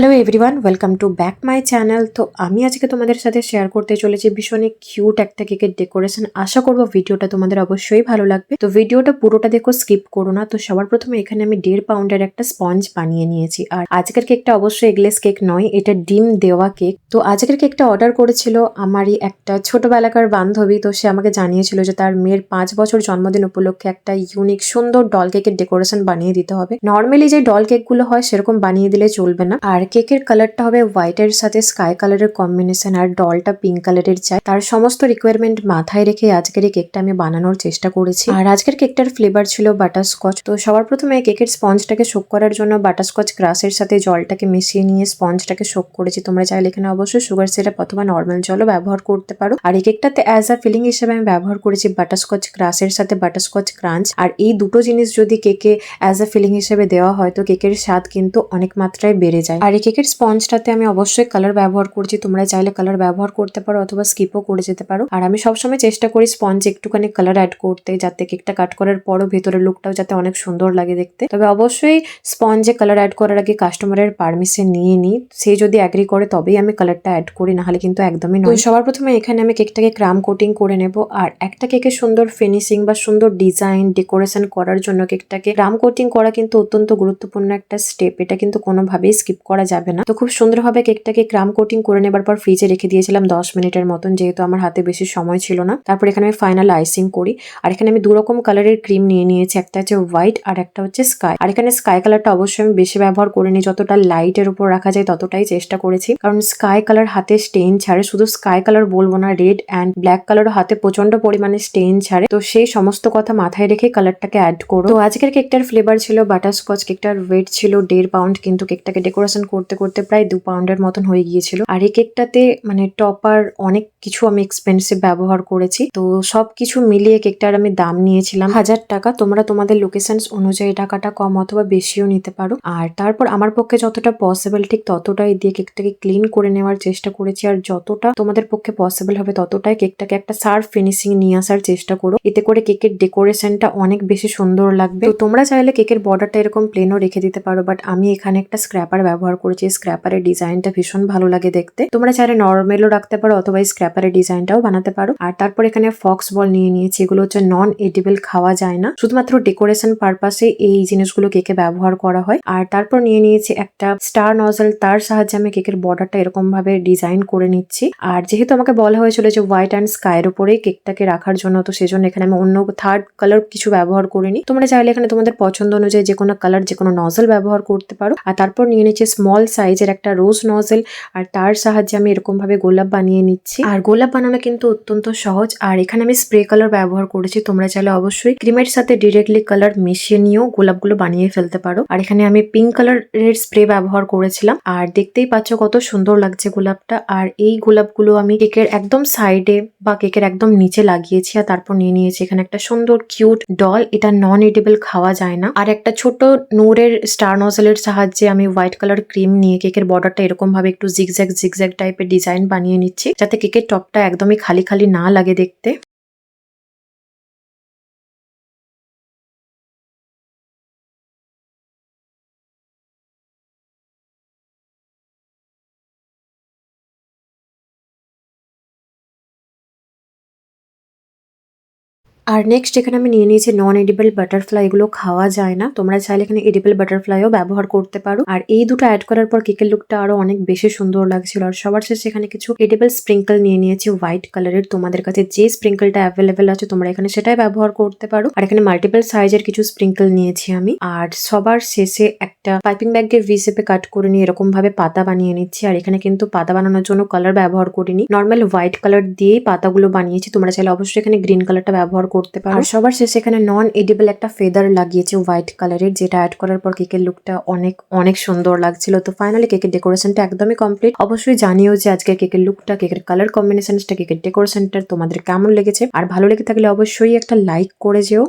Hello everyone, welcome to back my channel. তো আমি আজকে তোমাদের সাথে শেয়ার করতে চলেছি ভীষণই কিউট একটা কেকের ডেকোরেশন। আশা করবো ভিডিওটা তোমাদের অবশ্যই ভালো লাগবে। তো ভিডিওটা পুরোটা দেখো, স্কিপ করো না। তো সবার প্রথমে এখানে আমি 1.5 পাউন্ডের একটা স্পঞ্জ বানিয়ে নিয়েছি। আর আজকের কেকটা অবশ্যই এগলেস কেক নয়, এটা ডিম দেওয়া কেক। তো আজকের কেকটা অর্ডার করেছিল আমারই একটা ছোটবেলাকার বান্ধবী। তো সে আমাকে জানিয়েছিল যে তার মেয়ের 5 বছর জন্মদিন উপলক্ষে একটা ইউনিক সুন্দর ডল কেকের ডেকোরেশন বানিয়ে দিতে হবে। নর্মালি যে ডল কেকগুলো হয় সেরকম বানিয়ে দিলে চলবে না। আর কেকের কালারটা হবে হোয়াইটের সাথে স্কাই কালারের কম্বিনেশন, আর ডলটা পিঙ্ক কালারের চাই। তার সমস্ত রিকোয়ারমেন্ট মাথায় রেখে আজকের এই কেকটা আমি বানানোর চেষ্টা করেছি। আর আজকের কেকটার ফ্লেভার ছিল বাটারস্কচ। তো সবার প্রথমে কেকের স্পঞ্জটাকে সোক করার জন্য বাটারস্কচ ক্রাশের সাথে জলটাকে মিশিয়ে নিয়ে স্পঞ্জটাকে সোক করেছি। তোমরা চাইলে এখানে অবশ্যই সুগার সিরাপ অথবা নর্মাল জলও ব্যবহার করতে পারো। আর এই কেকটাতে অ্যাজ আ ফিলিং হিসেবে আমি ব্যবহার করেছি বাটারস্কচ ক্রাশের সাথে বাটারস্কচ ক্রাঞ্চ। আর এই দুটো জিনিস যদি কেকে অ্যাজ আ ফিলিং হিসেবে দেওয়া হয় তো কেকের স্বাদ কিন্তু অনেক মাত্রায় বেড়ে যায়। আর এই কেকের স্পঞ্জটাতে আমি অবশ্যই কালার ব্যবহার করছি। তোমরা চাইলে কালার ব্যবহার করতে পারো অথবা স্কিপও করে যেতে পারো। আর আমি সবসময় চেষ্টা করি স্পঞ্জে একটুখানি কালার অ্যাড করতে, যাতে কেকটা কাট করার পরও ভেতরের লুকটাও যাতে অনেক সুন্দর লাগে দেখতে। তবে অবশ্যই স্পঞ্জে কালার অ্যাড করার আগে কাস্টমারের পারমিশন নিয়ে নিই। সে যদি অ্যাগ্রি করে তবেই আমি কালারটা অ্যাড করি, নাহলে কিন্তু একদমই নয়। সবার প্রথমে এখানে আমি কেকটাকে ক্রাম কোটিং করে নেব। আর একটা কেকের সুন্দর ফিনিশিং বা সুন্দর ডিজাইন ডেকোরেশন করার জন্য কেকটাকে ক্রাম কোটিং করা কিন্তু অত্যন্ত গুরুত্বপূর্ণ একটা স্টেপ। এটা কিন্তু কোনোভাবেই স্কিপ করা যাবে না। তো খুব সুন্দরভাবে কেকটাকে ক্রাম কোটিং করে নেবার পর ফ্রিজে রেখে দিয়েছিলাম 10 মিনিটের মতন, যেহেতু আমার হাতে বেশি সময় ছিল না। তারপর এখানে আমি ফাইনাল আইসিং করি। আর এখানে আমি 2 রকম কালারের ক্রিম নিয়ে নিয়েছি, একটা হচ্ছে হোয়াইট আর একটা হচ্ছে স্কাই। আর এখানে স্কাই কালারটা অবশ্যই আমি বেশি ব্যবহার করিনি, যতটা লাইটের উপর রাখা যায় ততটাই চেষ্টা করেছি। কারণ স্কাই কালার হাতে স্টেইন ছাড়ে, শুধু স্কাই কালার বলবো না, রেড অ্যান্ড ব্ল্যাক কালারও হাতে প্রচন্ড পরিমাণে স্টেইন ছাড়ে। তো সেই সমস্ত কথা মাথায় রেখে কালারটাকে অ্যাড করো। তো আজকের কেকটার ফ্লেভার ছিল বাটারস্কচ। কেকটার ওয়েট ছিল 1.5 পাউন্ড, কিন্তু কেকটাকে ডেকোরেশন করতে করতে প্রায় 2 পাউন্ডের মতন হয়ে গিয়েছিল। আর এই কেকটাতে মানে টপার অনেক কিছু আমি এক্সপেন্সিভ ব্যবহার করেছি। তো সবকিছু মিলিয়ে কেকটার আমি দাম নিয়েছিলাম 1000 টাকা। তোমরা তোমাদের লোকেশন অনুযায়ী টাকাটা কম অথবা বেশিও নিতে পারো। আর তারপর আমার পক্ষে যতটা পসিবল ঠিক ততটাই দিয়ে কেকটাকে ক্লিন করে নেওয়ার চেষ্টা করেছি। আর যতটা তোমাদের পক্ষে পসিবল হবে ততটাই কেকটাকে একটা সার্ভ ফিনিশিং নিয়ে আসার চেষ্টা করো। এতে করে কেকের ডেকোরেশনটা অনেক বেশি সুন্দর লাগবে। তো তোমরা চাইলে কেকের বর্ডারটা এরকম প্লেনও রেখে দিতে পারো, বাট আমি এখানে একটা স্ক্র্যাপার ব্যবহার করেছি। স্ক্র্যাপারের ডিজাইনটা ভীষণ ভালো লাগে দেখতে। তোমরা চাইলে নর্মালও রাখতে পারো অথবা স্ক্র্যাপারের ডিজাইনটাও বানাতে পারো। আর তারপর এখানে ফক্স বল নিয়ে নিয়েছি। এগুলো হচ্ছে নন এডিবল, খাওয়া যায় না, শুধুমাত্র ডেকোরেশন পারপাসে এই জিনিসগুলো কেকে ব্যবহার করা হয়। আর তারপর নিয়ে নিয়েছি একটা স্টার নজল, তার সাহায্যে আমি কেকের বর্ডারটা এরকম ভাবে ডিজাইন করে নিচ্ছি। আর যেহেতু আমাকে বলা হয়েছিল যে হোয়াইট অ্যান্ড স্কাইয়ের উপরেই কেকটাকে রাখার জন্য, তো সেজন্য এখানে আমি অন্য থার্ড কালার কিছু ব্যবহার করিনি। তোমরা চাইলে এখানে তোমাদের পছন্দ অনুযায়ী যে কোনো কালার যে কোনো নজল ব্যবহার করতে পারো। আর তারপর নিয়ে নিচ্ছি স্মল সাইজের একটা রোজ নজল, আর তার সাহায্যে আমি এরকম ভাবে গোলাপ বানিয়ে নিচ্ছি। আর গোলাপ বানানো কিন্তু অত্যন্ত সহজ। আর এখানে আমি স্প্রে কালার ব্যবহার করেছি। তোমরা চাইলে অবশ্যই ক্রিমের সাথে ডিরেক্টলি কালার মিশিয়ে নিয়েও গোলাপগুলো বানিয়ে ফেলতে পারো। আর এখানে আমি পিঙ্ক কালারের স্প্রে ব্যবহার করেছিলাম। আর দেখতেই পাচ্ছ কত সুন্দর লাগছে গোলাপটা। আর এই গোলাপগুলো আমি কেকের একদম সাইডে বা কেকের একদম নিচে লাগিয়েছি। আর তারপর নিয়ে নিয়েছি এখানে একটা সুন্দর কিউট ডল। এটা নন এডিবল, খাওয়া যায় না। আর একটা ছোট নূরের স্টার নজলের সাহায্যে আমি হোয়াইট কালার ক্রিম নিয়ে কেকের বর্ডারটা এরকম ভাবে একটু জিগজ্যাগ টাইপের ডিজাইন বানিয়ে নিচ্ছি, যাতে কেকের টপটা একদমই খালি খালি না লাগে দেখতে। আর নেক্সট এখানে আমি নিয়ে নিয়েছি নন এডিবল বাটারফ্লাই। এগুলো খাওয়া যায় না। তোমরা চাইলে এখানে এডিবল বাটারফ্লাইও ব্যবহার করতে পারো। আর এই দুটো অ্যাড করার পর কেকের লুকটা আরো অনেক বেশি সুন্দর লাগছিল। আর সবার শেষে এখানে কিছু এডিবল স্প্রিঙ্কল নিয়ে নিয়েছি হোয়াইট কালারের। তোমাদের কাছে যে স্প্রিঙ্কলটা অ্যাভেলেবেল আছে তোমরা এখানে সেটাই ব্যবহার করতে পারো। আর এখানে মাল্টিপল সাইজের কিছু স্প্রিঙ্কল নিয়েছি আমি। আর সবার শেষে একটা পাইপিং ব্যাগকে ভি শেপে কাট করে নিয়ে এরকম ভাবে পাতা বানিয়ে নিচ্ছি। আর এখানে কিন্তু পাতা বানানোর জন্য কালার ব্যবহার করিনি, নর্মাল হোয়াইট কালার দিয়েই পাতাগুলো বানিয়েছি। তোমরা চাইলে অবশ্যই এখানে গ্রিন কালারটা ব্যবহার করতে পারো। আর সবার শেষে এখানে নন এডিবল একটা ফেদার লাগিয়েছে হোয়াইট কালারের, যেটা অ্যাড করার পর কেকের লুকটা অনেক অনেক সুন্দর লাগছিল। তো ফাইনালি কেকের ডেকোরেশনটা একদমই কমপ্লিট। অবশ্যই জানিও যে আজকে কেকের লুকটা, কেকের কালার কম্বিনেশনটা, কেকের ডেকোরেশনটা তোমাদের কেমন লেগেছে। আর ভালো লেগে থাকলে অবশ্যই একটা লাইক করে যেও।